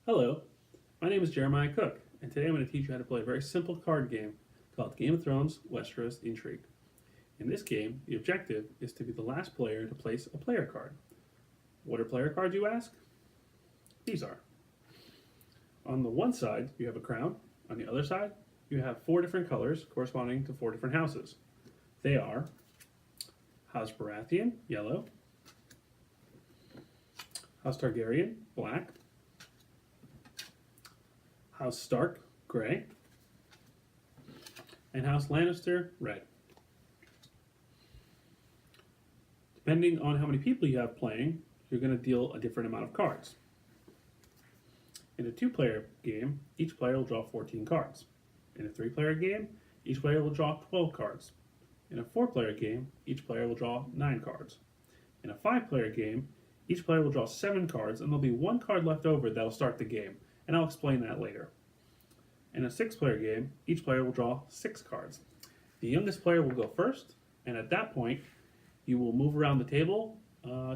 Hello, my name is Jeremiah Cook, and today I'm going to teach you how to play a very simple card game called Game of Thrones Westeros Intrigue. In this game, the objective is to be the last player to place a player card. What are player cards, you ask? These are. On the one side, you have a crown. On the other side, you have four different colors corresponding to four different houses. They are House Baratheon, yellow, House Targaryen, black, House Stark, gray, and House Lannister, red. Depending on how many people you have playing, you're going to deal a different amount of cards. In a two-player game, each player will draw 14 cards. In a three-player game, each player will draw 12 cards. In a four-player game, each player will draw 9 cards. In a five-player game, each player will draw 7 cards, and there'll be one card left over that'll start the game, and I'll explain that later. In a six-player game, each player will draw 6 cards. The youngest player will go first, and at that point, you will move around the table,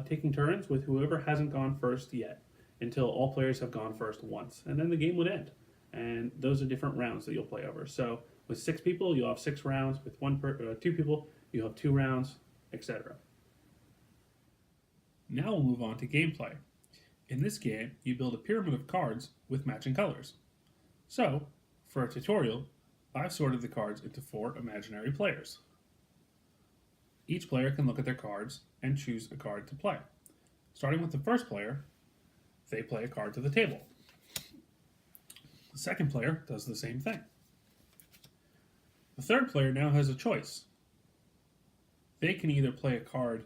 taking turns with whoever hasn't gone first yet, until all players have gone first once, and then the game would end. And those are different rounds that you'll play over. So with 6 people, you'll have 6 rounds. With 2 people, you have 2 rounds, etc. Now we'll move on to gameplay. In this game, you build a pyramid of cards with matching colors. So, for a tutorial, I've sorted the cards into 4 imaginary players. Each player can look at their cards and choose a card to play. Starting with the first player, they play a card to the table. The second player does the same thing. The third player now has a choice. They can either play a card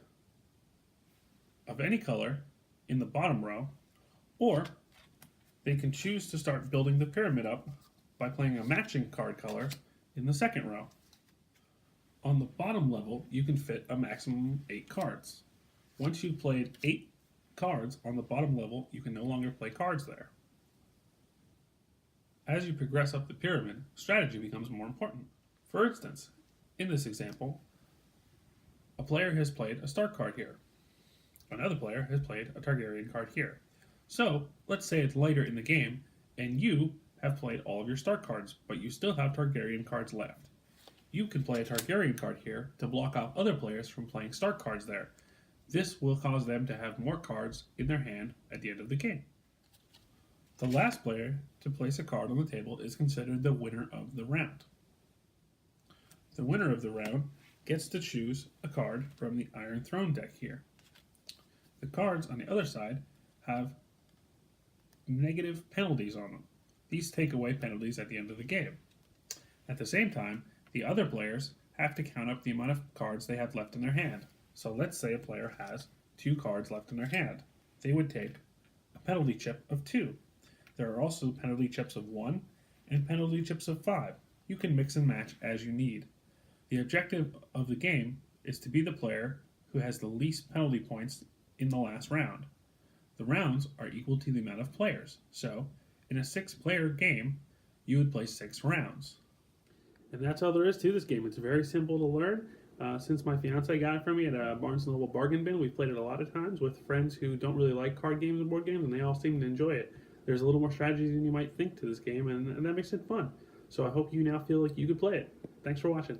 of any color in the bottom row, or they can choose to start building the pyramid up by playing a matching card color in the second row. On the bottom level, you can fit a maximum of 8 cards. Once you've played 8 cards on the bottom level, you can no longer play cards there. As you progress up the pyramid, strategy becomes more important. For instance, in this example, a player has played a Stark card here. Another player has played a Targaryen card here. So, let's say it's later in the game, and you have played all of your Stark cards, but you still have Targaryen cards left. You can play a Targaryen card here to block off other players from playing Stark cards there. This will cause them to have more cards in their hand at the end of the game. The last player to place a card on the table is considered the winner of the round. The winner of the round gets to choose a card from the Iron Throne deck here. The cards on the other side have negative penalties on them. These take away penalties at the end of the game. At the same time, the other players have to count up the amount of cards they have left in their hand. So let's say a player has 2 cards left in their hand. They would take a penalty chip of 2. There are also penalty chips of 1 and penalty chips of 5. You can mix and match as you need. The objective of the game is to be the player who has the least penalty points in the last round. The rounds are equal to the amount of players. So, in a 6-player game, you would play 6 rounds. And that's all there is to this game. It's very simple to learn. Since my fiance got it for me at a Barnes & Noble bargain bin, we've played it a lot of times with friends who don't really like card games and board games, and they all seem to enjoy it. There's a little more strategy than you might think to this game, and that makes it fun. So I hope you now feel like you could play it. Thanks for watching.